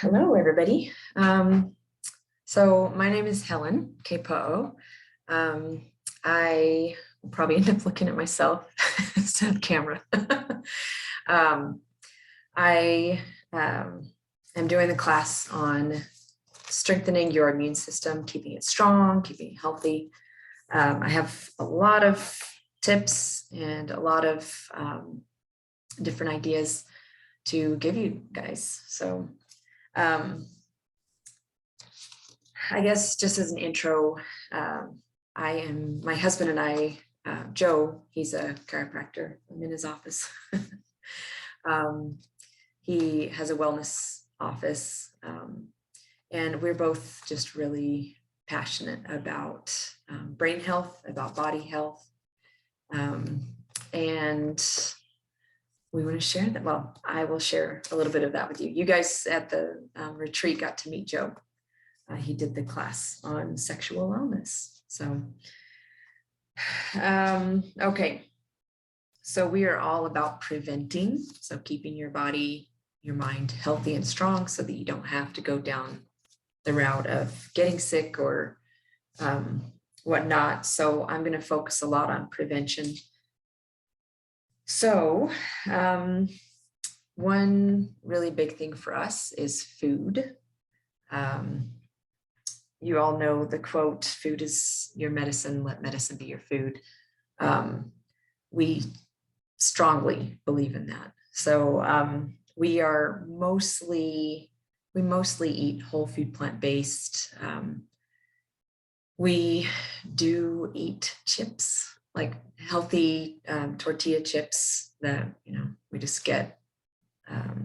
Hello, everybody. So my name is Helen Kpo. I will probably end up looking at myself instead of the camera. I am doing the class on strengthening your immune system, keeping it strong, keeping it healthy. I have a lot of tips and a lot of different ideas to give you guys. So I guess just as an intro, my husband and I, Joe, he's a chiropractor. I'm in his office. He has a wellness office, and we're both just really passionate about brain health, about body health, and we want to share that. Well, I will share a little bit of that with you. You guys at the retreat got to meet Joe. He did the class on sexual wellness. So, okay. So we are all about preventing. So keeping your body, your mind healthy and strong so that you don't have to go down the route of getting sick or whatnot. So I'm going to focus a lot on prevention. So one really big thing for us is food. You all know the quote, food is your medicine, let medicine be your food. We strongly believe in that. So we mostly eat whole food, plant-based. We do eat chips, like healthy tortilla chips that, we just get,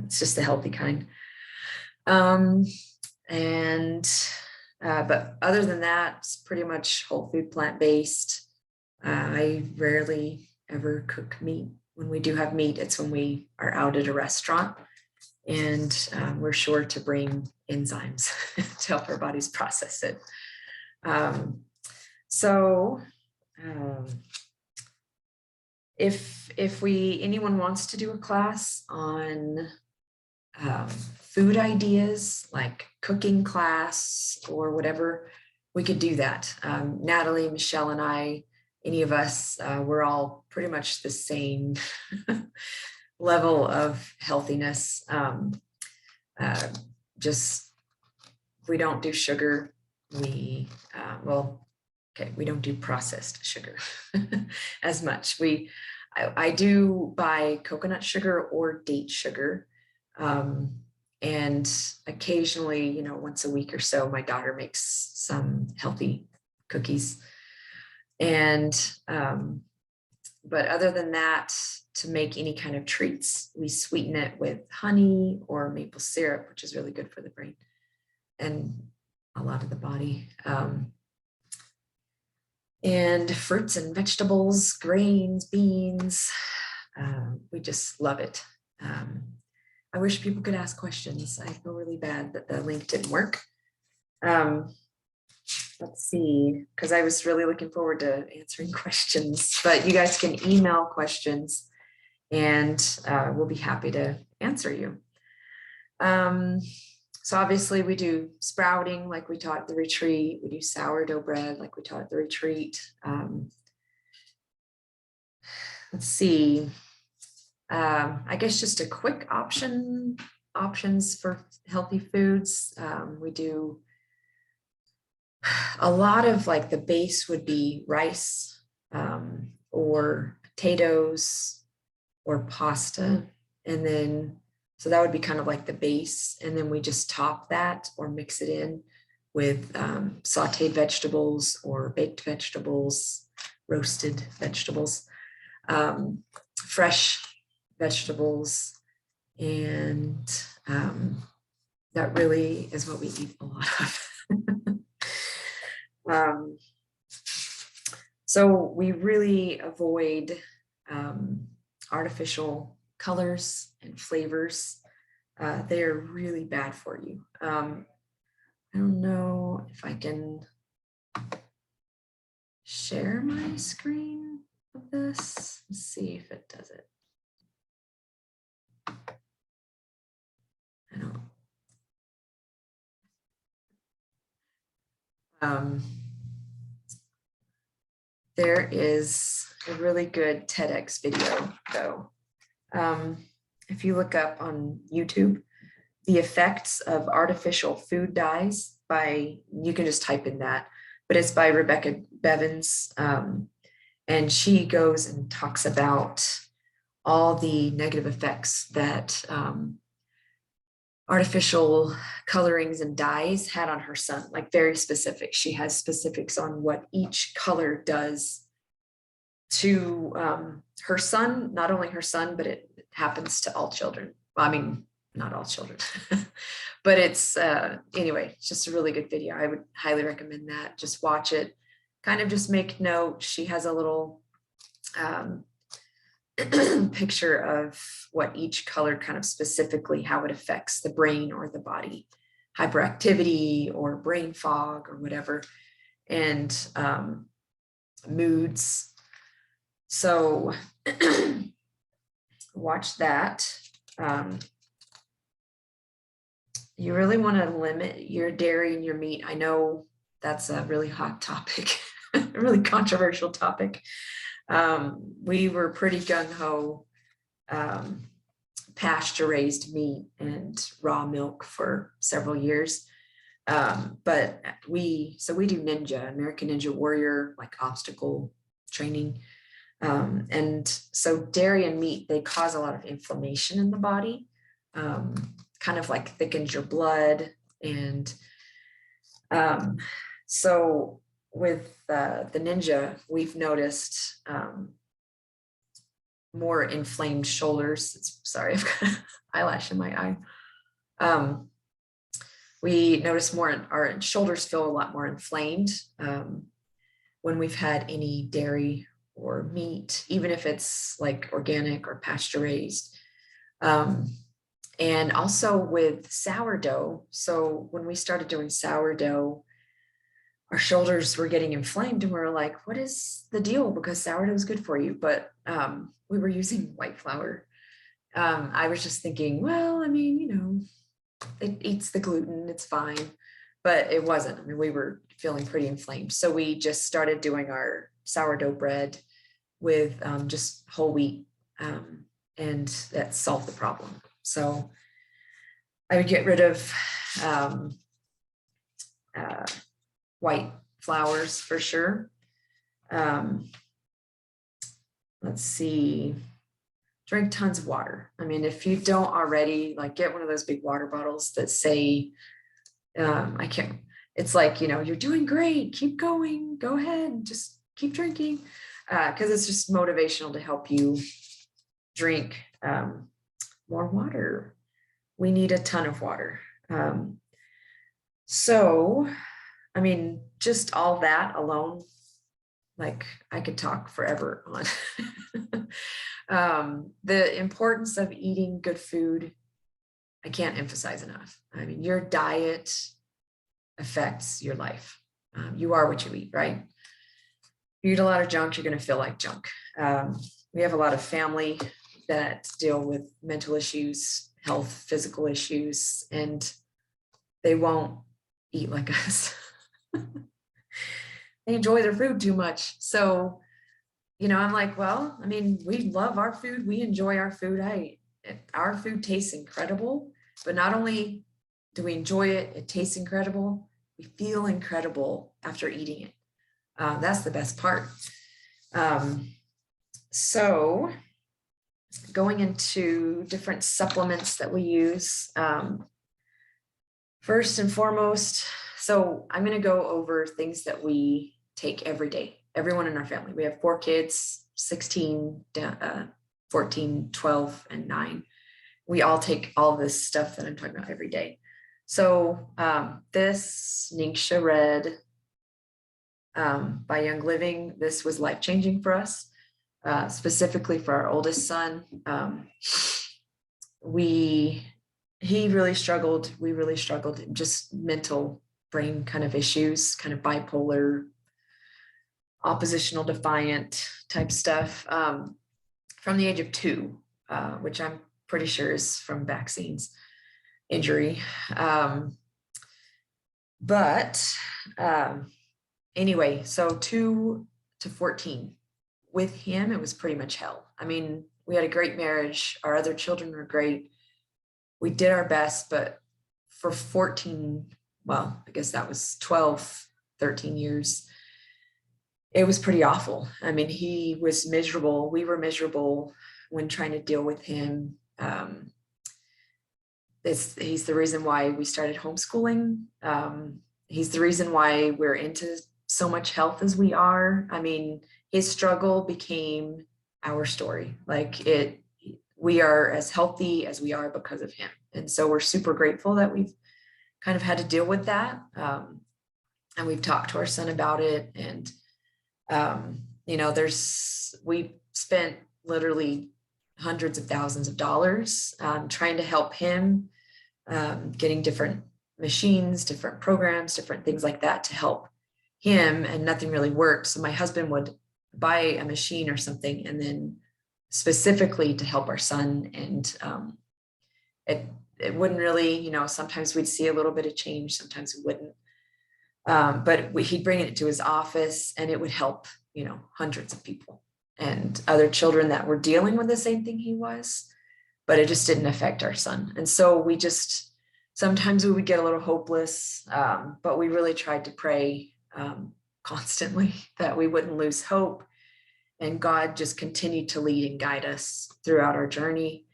it's just the healthy kind. But other than that, it's pretty much whole food, plant-based. I rarely ever cook meat. When we do have meat, it's when we are out at a restaurant, and we're sure to bring enzymes to help our bodies process it. If anyone wants to do a class on food ideas, like cooking class or whatever, we could do that. Natalie, Michelle, and I, any of us, we're all pretty much the same level of healthiness. We don't do sugar. We don't do processed sugar as much. I do buy coconut sugar or date sugar. And occasionally, once a week or so, my daughter makes some healthy cookies. And, but other than that, to make any kind of treats, we sweeten it with honey or maple syrup, which is really good for the brain and a lot of the body. And fruits and vegetables, grains, beans, we just love it. I wish people could ask questions. I feel really bad that the link didn't work. Let's see, because I was really looking forward to answering questions, but you guys can email questions and we'll be happy to answer you. So obviously we do sprouting like we taught at the retreat. We do sourdough bread like we taught at the retreat. Let's see. I guess just a quick options for healthy foods. We do a lot of, like, the base would be rice or potatoes or pasta. And then, so that would be kind of like the base. And then we just top that or mix it in with sauteed vegetables or baked vegetables, roasted vegetables, fresh vegetables, and that really is what we eat a lot of. So we really avoid artificial colors and flavors. They are really bad for you. I don't know if I can share my screen of this. Let's see if it does it. I don't There is a really good TEDx video, though. If you look up on YouTube, the effects of artificial food dyes you can just type in that, but it's by Rebecca Bevins. And she goes and talks about all the negative effects that artificial colorings and dyes had on her son, like very specific. She has specifics on what each color does to her son, not only her son, but it happens to all children. Well, I mean, not all children, but it's anyway, it's just a really good video. I would highly recommend that. Just watch it, kind of just make note. She has a little picture of what each color kind of specifically, how it affects the brain or the body, hyperactivity or brain fog or whatever, and moods. So watch that. You really want to limit your dairy and your meat. I know that's a really hot topic, a really controversial topic. We were pretty gung-ho pasture-raised meat and raw milk for several years. But we do Ninja, American Ninja Warrior, like obstacle training. And so dairy and meat, they cause a lot of inflammation in the body, kind of like thickens your blood. And so with the Ninja, we've noticed more inflamed shoulders. Sorry, I've got eyelash in my eye. We notice our shoulders feel a lot more inflamed when we've had any dairy or meat, even if it's like organic or pasture raised. And also with sourdough. So when we started doing sourdough, our shoulders were getting inflamed and we were like, what is the deal? Because sourdough is good for you. But we were using white flour. I was just thinking, well, I mean, it eats the gluten, it's fine. But it wasn't. I mean, we were feeling pretty inflamed. So we just started doing our sourdough bread with just whole wheat, and that solved the problem. So I would get rid of white flours for sure. Let's see, drink tons of water. I mean, if you don't already, like, get one of those big water bottles that say, it's like, you're doing great, keep going, go ahead, just keep drinking, because it's just motivational to help you drink more water. We need a ton of water. So, I mean, just all that alone, like, I could talk forever on. The importance of eating good food, I can't emphasize enough. I mean, your diet affects your life. You are what you eat, right? You eat a lot of junk, you're going to feel like junk. We have a lot of family that deal with mental issues, health, physical issues, and they won't eat like us. They enjoy their food too much. So, I'm like, well, I mean, we love our food. We enjoy our food. Our food tastes incredible, but not only do we enjoy it, it tastes incredible. We feel incredible after eating it. That's the best part. So going into different supplements that we use. First and foremost, so I'm going to go over things that we take every day. Everyone in our family. We have 4 kids, 16, 14, 12, and 9. We all take all this stuff that I'm talking about every day. So this Ningxia Red by Young Living, this was life-changing for us, specifically for our oldest son. He really struggled. We really struggled, just mental brain kind of issues, kind of bipolar, oppositional defiant type stuff, from the age of 2, which I'm pretty sure is from vaccines injury. But anyway, so 2 to 14. With him, it was pretty much hell. I mean, we had a great marriage. Our other children were great. We did our best, but for 14, well, I guess that was 12, 13 years, it was pretty awful. I mean, he was miserable. We were miserable when trying to deal with him. He's the reason why we started homeschooling. He's the reason why we're into so much health as we are. I mean, his struggle became our story. We are as healthy as we are because of him. And so we're super grateful that we've kind of had to deal with that. And we've talked to our son about it. And, we spent literally hundreds of thousands of dollars trying to help him, getting different machines, different programs, different things like that to help him, and nothing really worked. So my husband would buy a machine or something, and then specifically to help our son, and it wouldn't really, sometimes we'd see a little bit of change, sometimes we wouldn't. But he'd bring it to his office, and it would help, hundreds of people and other children that were dealing with the same thing he was, but it just didn't affect our son. And so sometimes we would get a little hopeless, but we really tried to pray constantly that we wouldn't lose hope. And God just continued to lead and guide us throughout our journey.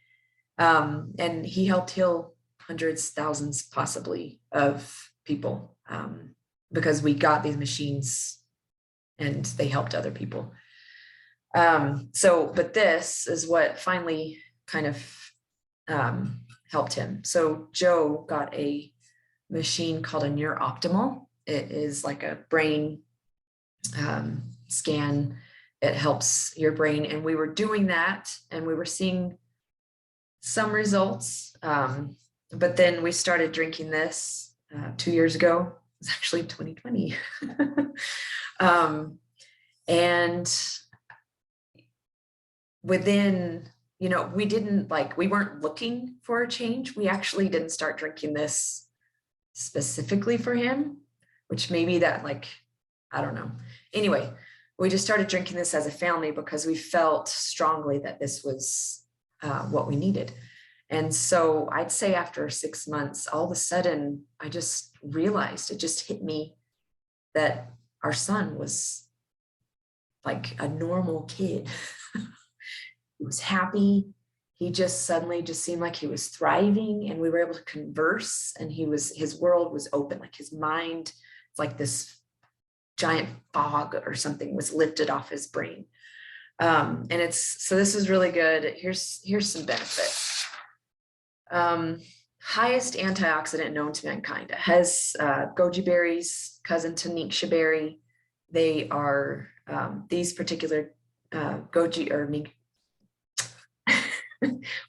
And he helped heal hundreds, thousands, possibly, of people, because we got these machines and they helped other people. But this is what finally kind of helped him. So Joe got a machine called a Neurooptimal. It is like a brain scan. It helps your brain. And we were doing that, and we were seeing some results. But then we started drinking this 2 years ago. It was actually 2020. And within, we weren't looking for a change. We actually didn't start drinking this specifically for him, which maybe that, I don't know. Anyway, we just started drinking this as a family because we felt strongly that this was what we needed. And so I'd say after 6 months, all of a sudden, I just realized, it just hit me that our son was like a normal kid. He was happy. He just suddenly just seemed like he was thriving, and we were able to converse, and his world was open, like his mind, it's like this giant fog or something was lifted off his brain. And so this is really good. Here's some benefits. Highest antioxidant known to mankind. It has goji berries, cousin to ningxia berry. They are these particular goji or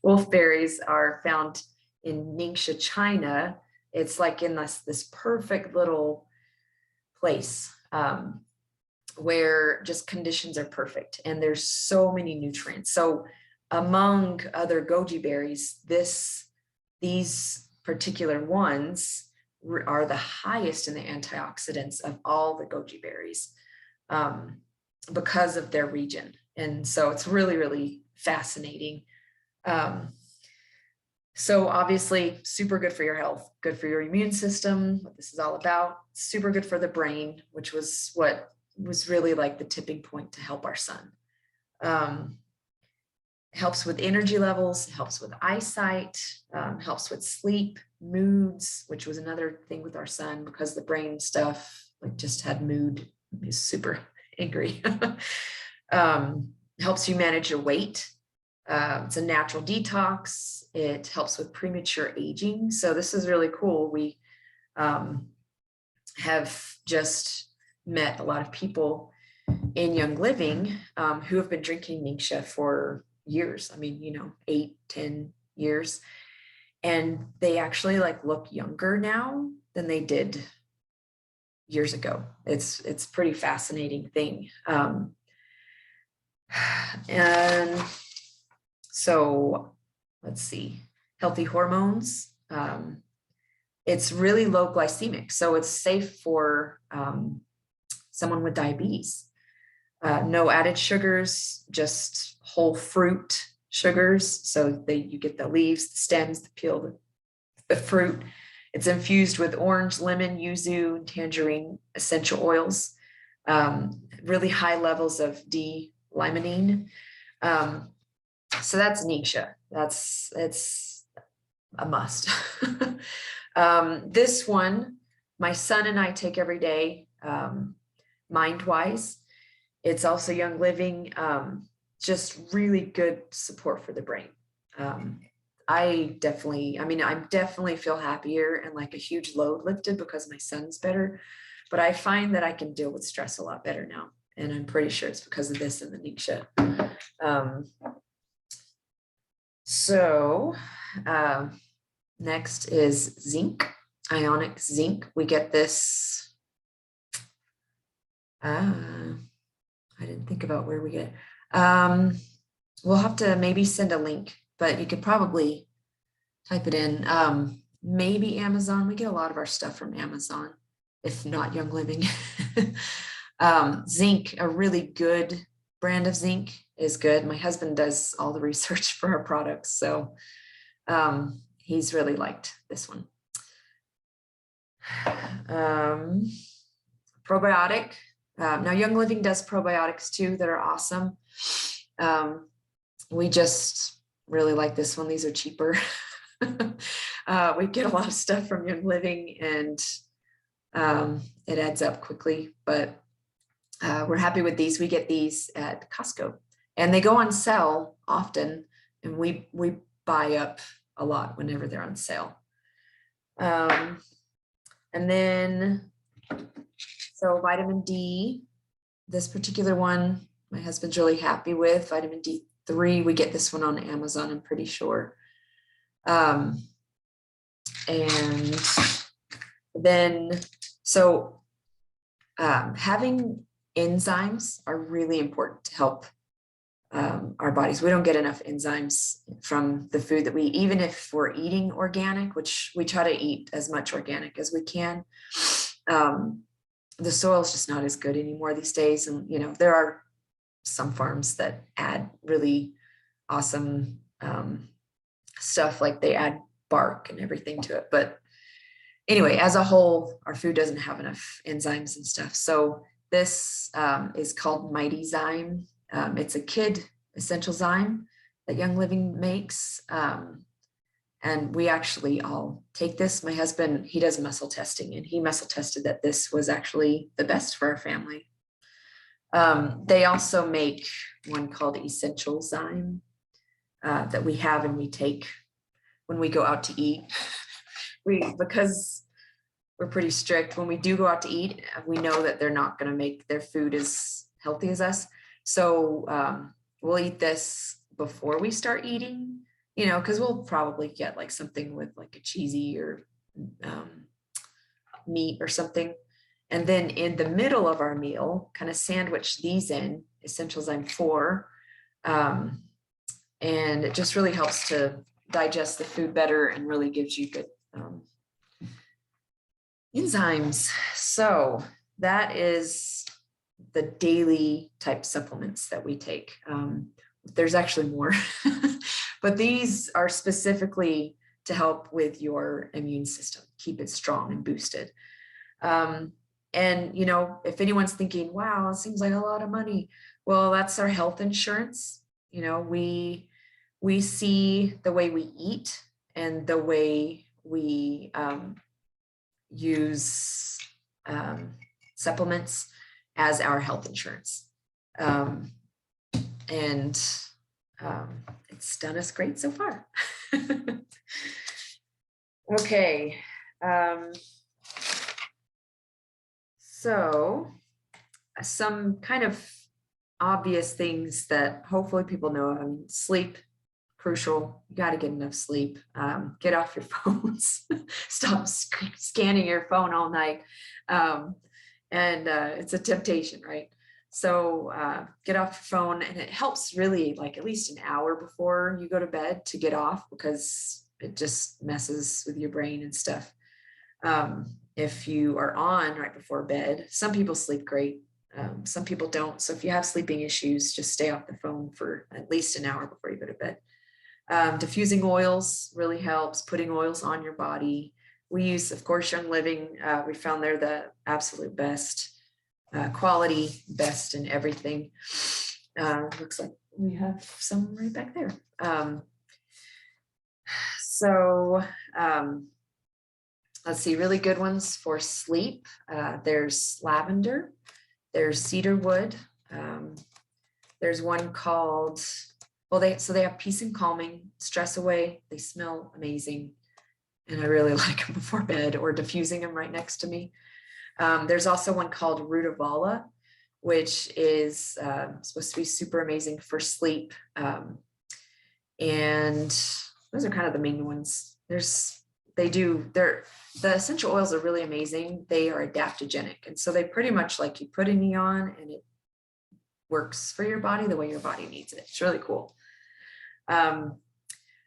wolfberries are found in Ningxia, China. It's like in this perfect little place where just conditions are perfect, and there's so many nutrients. So among other goji berries, these particular ones are the highest in the antioxidants of all the goji berries because of their region. And so it's really, really fascinating. So obviously super good for your health, good for your immune system, what this is all about, super good for the brain, which was what was really like the tipping point to help our son. Helps with energy levels, helps with eyesight, helps with sleep, moods, which was another thing with our son, because the brain stuff just had mood. He was super angry. Helps you manage your weight. It's a natural detox. It helps with premature aging. So this is really cool. We have just met a lot of people in Young Living who have been drinking Ningxia for years. I mean, 8, 10 years. And they actually look younger now than they did years ago. It's pretty fascinating thing. And so let's see, healthy hormones. It's really low glycemic, so it's safe for someone with diabetes. No added sugars, just whole fruit sugars. So you get the leaves, the stems, the peel, the fruit. It's infused with orange, lemon, yuzu, tangerine essential oils. Really high levels of D-limonene. So that's Nisha. It's a must. This one, my son and I take every day, Mindwise. It's also Young Living, just really good support for the brain. I definitely feel happier and like a huge load lifted because my son's better, but I find that I can deal with stress a lot better now. And I'm pretty sure it's because of this and the Nisha. Next is zinc, ionic zinc. We get this, I didn't think about where we get it. We'll have to maybe send a link, but you could probably type it in. Maybe Amazon. We get a lot of our stuff from Amazon, if not Young Living. Zinc, a really good brand of zinc is good. My husband does all the research for our products, so he's really liked this one. Probiotic. Now Young Living does probiotics too that are awesome. We just really like this one. These are cheaper. We get a lot of stuff from Young Living and it adds up quickly, but we're happy with these. We get these at Costco and they go on sale often, and we buy up a lot whenever they're on sale. And then, so vitamin D, this particular one, my husband's really happy with. Vitamin D3, we get this one on Amazon, I'm pretty sure. And then, so having enzymes are really important to help our bodies. We don't get enough enzymes from the food that we eat, even if we're eating organic, which we try to eat as much organic as we can. The soil is just not as good anymore these days. And, you know, there are some farms that add really awesome stuff, like they add bark and everything to it. But anyway, as a whole, our food doesn't have enough enzymes and stuff. So this is called Mighty Zyme. It's a kid essential zyme that Young Living makes. And we actually all take this. My husband, he does muscle testing, and he muscle tested that this was actually the best for our family. They also make one called Essential Zyme that we have and we take when we go out to eat. Because we're pretty strict, when we do go out to eat, we know that they're not going to make their food as healthy as us. So we'll eat this before we start eating, you know, because we'll probably get like something with like a cheesy or meat or something. And then in the middle of our meal, kind of sandwich these in, Essential Zyme 4. And it just really helps to digest the food better and really gives you good enzymes. So that is the daily type supplements that we take. There's actually more, but these are specifically to help with your immune system, keep it strong and boosted. And, you know, if anyone's thinking, wow, it seems like a lot of money. Well, that's our health insurance. You know, we see the way we eat and the way we use supplements as our health insurance. It's done us great so far. Okay. So some kind of obvious things that hopefully people know. I mean, sleep, crucial. You got to get enough sleep. Get off your phones. Stop scanning your phone all night. It's a temptation, right? So get off your phone, and it helps really like at least an hour before you go to bed to get off, because it just messes with your brain and stuff. If you are on right before bed, some people sleep great. Some people don't. So if you have sleeping issues, just stay off the phone for at least an hour before you go to bed. Diffusing oils really helps, putting oils on your body. We use, of course, Young Living. We found they're the absolute best quality, best in everything. Looks like we have some right back there. Let's see, really good ones for sleep. There's lavender, there's cedar wood. There's one called, well, they have peace and calming, stress away. They smell amazing. And I really like them before bed or diffusing them right next to me. There's also one called Rutavala, which is supposed to be super amazing for sleep. And those are kind of the main ones. The essential oils are really amazing. They are adaptogenic. And so they pretty much like you put any on and it works for your body the way your body needs it. It's really cool.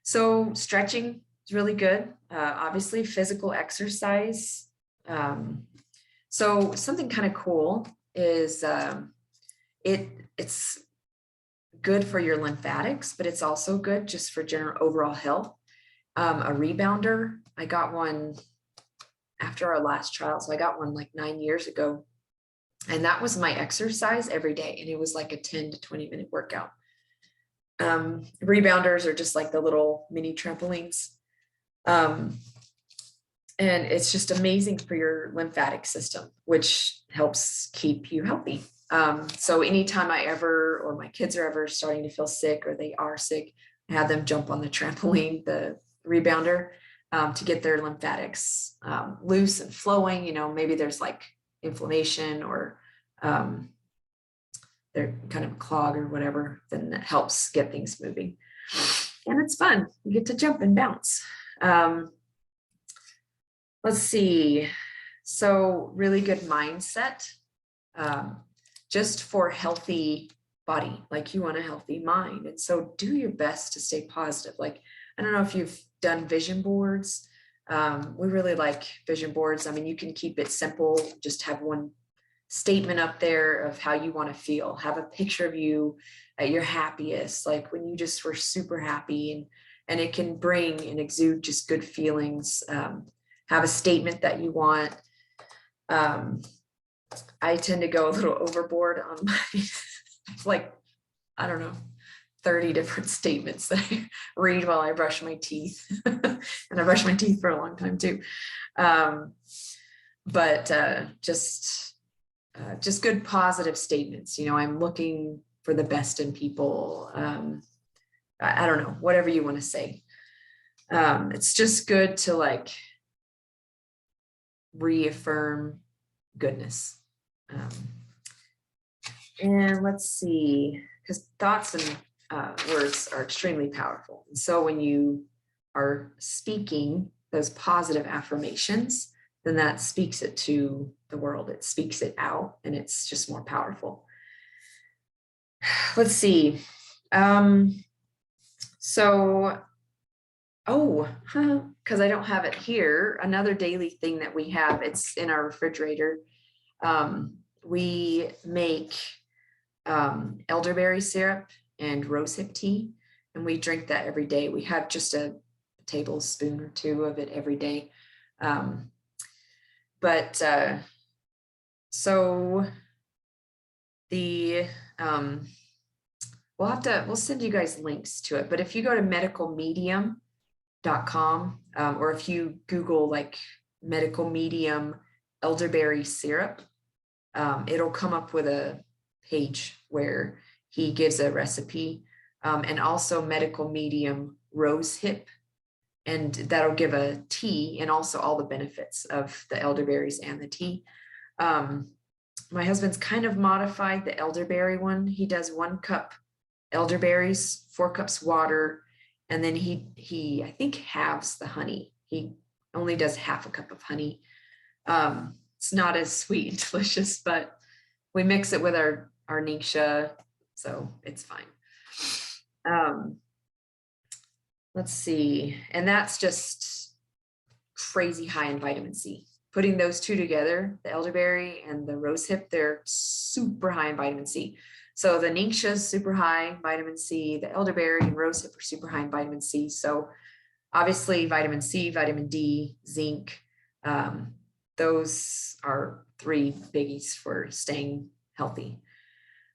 So stretching is really good. Obviously physical exercise. So something kind of cool is it's good for your lymphatics, but it's also good just for general overall health. A rebounder, I got one after our last trial. So I got one like 9 years ago. And that was my exercise every day. And it was like a 10 to 20 minute workout. Rebounders are just like the little mini trampolines. And it's just amazing for your lymphatic system, which helps keep you healthy. So anytime or my kids are ever starting to feel sick or they are sick, I have them jump on the trampoline, the rebounder, to get their lymphatics loose and flowing. Maybe there's like inflammation or they're kind of a clog or whatever, then that helps get things moving. And it's fun. You get to jump and bounce. Let's see. So really good mindset, just for healthy body, like you want a healthy mind. And so do your best to stay positive. Like, I don't know if you've done vision boards. We really like vision boards. I mean, you can keep it simple, just have one statement up there of how you want to feel, have a picture of you at your happiest, like when you just were super happy, and it can bring and exude just good feelings. Have a statement that you want. I tend to go a little overboard on my, like, I don't know, 30 different statements that I read while I brush my teeth. And I brush my teeth for a long time too. Just good positive statements. I'm looking for the best in people. I don't know, whatever you want to say. It's just good to like reaffirm goodness. And let's see, because thoughts and words are extremely powerful. And so when you are speaking those positive affirmations, then that speaks it to the world. It speaks it out, and it's just more powerful. Let's see. Because I don't have it here, another daily thing that we have, it's in our refrigerator. We make elderberry syrup and rosehip tea, and we drink that every day. We have just a tablespoon or two of it every day. We'll send you guys links to it, but if you go to medicalmedium.com, or if you Google like medical medium elderberry syrup, it'll come up with a page where he gives a recipe, and also medical medium rosehip, and that'll give a tea and also all the benefits of the elderberries and the tea. My husband's kind of modified the elderberry one. He does 1 cup elderberries, 4 cups water, and then he I think halves the honey. He only does half a cup of honey. It's not as sweet and delicious, but we mix it with our Ningxia, so it's fine. Let's see, and that's just crazy high in vitamin C. putting those two together, the elderberry and the rosehip, they're super high in vitamin C. So the Ningxia is super high in vitamin C, the elderberry and rosehip are super high in vitamin C. So obviously vitamin C, vitamin D, zinc, those are three biggies for staying healthy.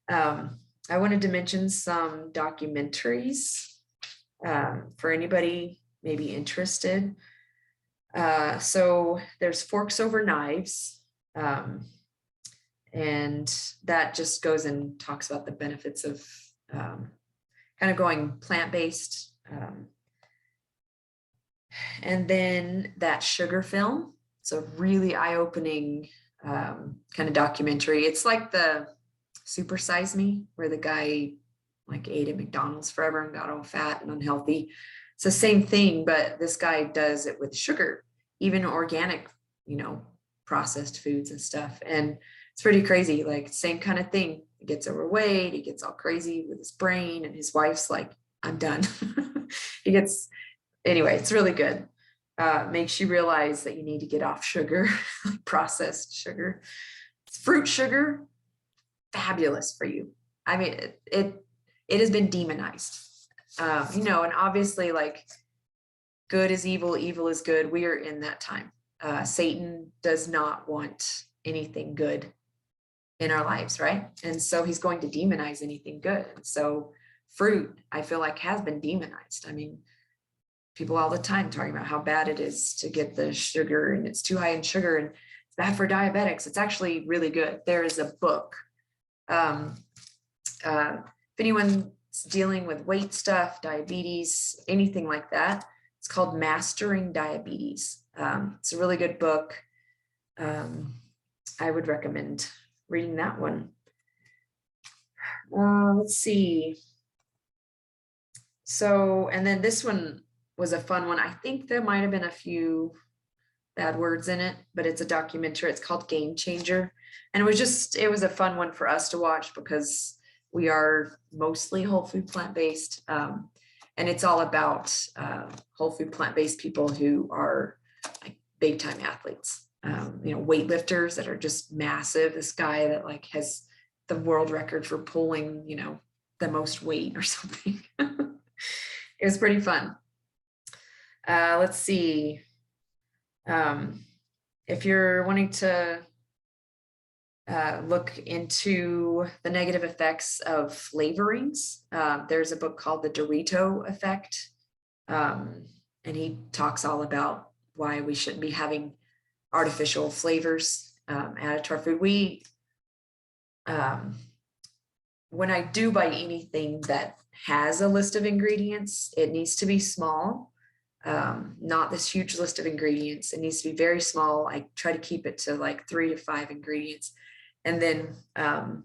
I wanted to mention some documentaries for anybody maybe interested. So there's Forks Over Knives, and that just goes and talks about the benefits of kind of going plant-based. And then that sugar film. It's a really eye-opening kind of documentary. It's like the Super Size Me, where the guy like ate at McDonald's forever and got all fat and unhealthy. It's the same thing, but this guy does it with sugar, even organic, processed foods and stuff. And it's pretty crazy, like same kind of thing. He gets overweight, he gets all crazy with his brain, and his wife's like, I'm done. Anyway, it's really good. Makes you realize that you need to get off sugar, like processed sugar. Fruit sugar, fabulous for you. I mean, it has been demonized, and obviously like good is evil, evil is good. We are in that time. Satan does not want anything good in our lives, right? And so he's going to demonize anything good. And so fruit, I feel like, has been demonized. I mean, people all the time talking about how bad it is to get the sugar, and it's too high in sugar and it's bad for diabetics. It's actually really good. There is a book. If anyone's dealing with weight stuff, diabetes, anything like that, it's called Mastering Diabetes. It's a really good book. I would recommend reading that one. Let's see. So, and then this one was a fun one. I think there might have been a few bad words in it, but it's a documentary. It's called Game Changer. And it was a fun one for us to watch because we are mostly whole food plant-based. And it's all about whole food plant-based people who are like big time athletes, weightlifters that are just massive. This guy that like has the world record for pulling, the most weight or something. It was pretty fun. Let's see. If you're wanting to look into the negative effects of flavorings, there's a book called The Dorito Effect. And he talks all about why we shouldn't be having artificial flavors added to our food. When I do buy anything that has a list of ingredients, it needs to be small, not this huge list of ingredients. It needs to be very small. I try to keep it to like 3 to 5 ingredients. And then I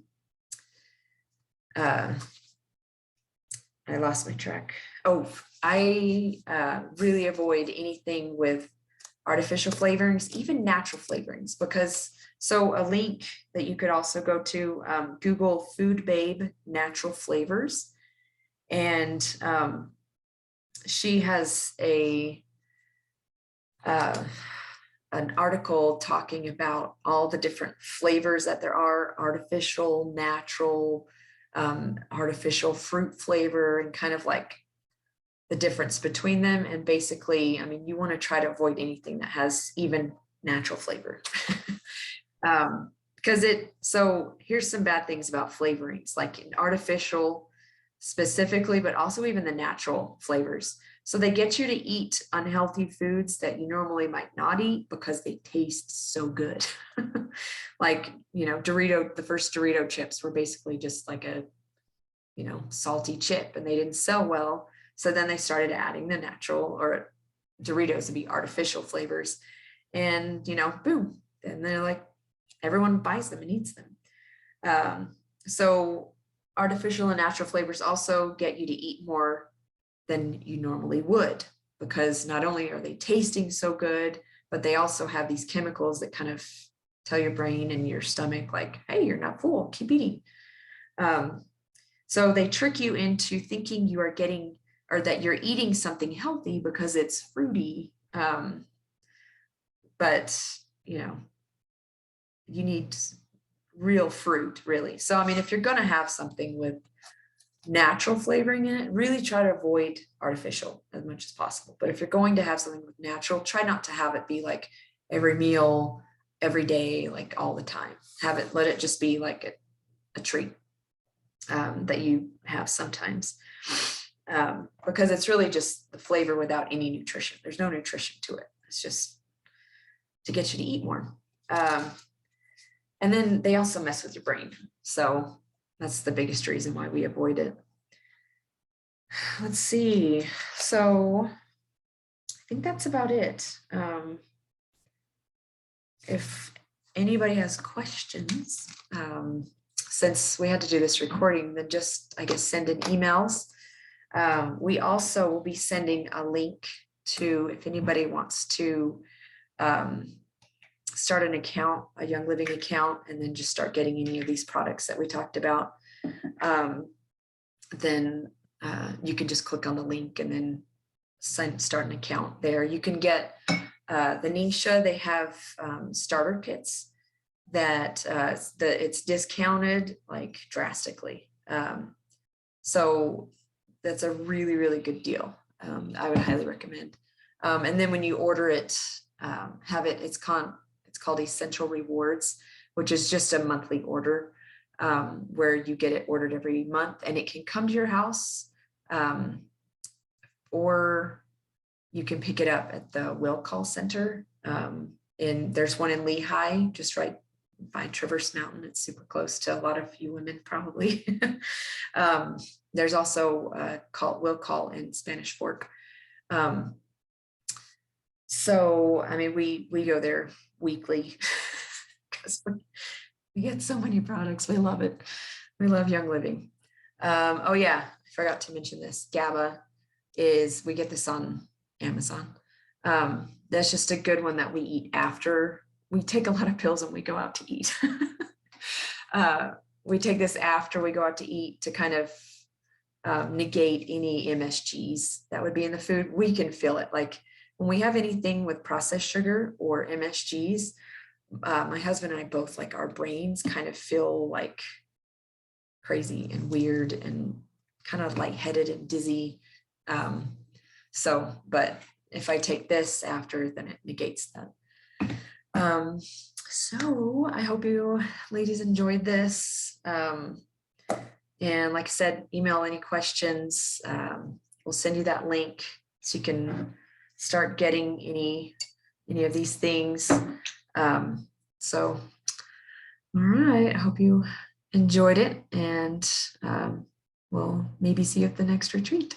lost my track. Oh, I really avoid anything with artificial flavorings, even natural flavorings, because so a link that you could also go to, Google Food Babe natural flavors. And she has an article talking about all the different flavors that there are: artificial, natural, artificial fruit flavor, and kind of like the difference between them. And basically, I mean, you want to try to avoid anything that has even natural flavor. So here's some bad things about flavorings, like artificial specifically, but also even the natural flavors. So they get you to eat unhealthy foods that you normally might not eat because they taste so good. Like, the first Dorito chips were basically just like a, salty chip, and they didn't sell well. So then they started adding the natural, or Doritos to be artificial flavors. And, boom, and they're like, everyone buys them and eats them. So artificial and natural flavors also get you to eat more than you normally would, because not only are they tasting so good, but they also have these chemicals that kind of tell your brain and your stomach like, hey, you're not full, keep eating. So they trick you into thinking you are getting, or that you're eating something healthy because it's fruity. But you need real fruit, really. So, I mean, if you're going to have something with natural flavoring in it, really try to avoid artificial as much as possible. But if you're going to have something with natural, try not to have it be like every meal, every day, like all the time. Let it just be like a treat that you have sometimes. Because it's really just the flavor without any nutrition. There's no nutrition to it. It's just to get you to eat more. And then they also mess with your brain. So that's the biggest reason why we avoid it. Let's see. So I think that's about it. If anybody has questions, since we had to do this recording, then just, I guess, send in emails. We also will be sending a link to, if anybody wants to start an account, a Young Living account, and then just start getting any of these products that we talked about, then you can just click on the link and then start an account there. You can get the Nisha, they have starter kits that it's discounted like drastically. So that's a really, really good deal. I would highly recommend. And then when you order it, it's called Essential Rewards, which is just a monthly order where you get it ordered every month, and it can come to your house, or you can pick it up at the Will Call Center. There's one in Lehigh, just right by Traverse Mountain. It's super close to a lot of you women probably. There's also Will Call in Spanish Fork. So, I mean, we go there weekly because we get so many products. We love it. We love Young Living. Oh yeah, I forgot to mention this. GABA we get this on Amazon. That's just a good one that we eat after. We take a lot of pills when we go out to eat. We take this after we go out to eat to kind of negate any MSGs that would be in the food. We can feel it. Like when we have anything with processed sugar or MSGs, my husband and I both, like, our brains kind of feel like crazy and weird and kind of lightheaded and dizzy. But if I take this after, then it negates that. So I hope you ladies enjoyed this. And like I said, email any questions. We'll send you that link so you can start getting any of these things. All right, I hope you enjoyed it, and we'll maybe see you at the next retreat.